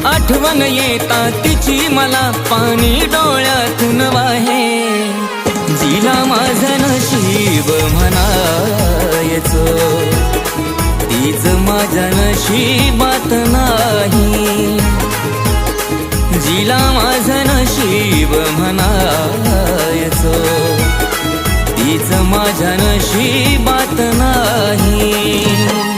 आठवण येता तिची मला पाणी डोळ्यातून वाहे। जिला माझं नशीब म्हणायचो तीच माझ्या नशिबात नाही। जिला माझं नशीब म्हणायचो तीच माझ्या नशिबात नाही।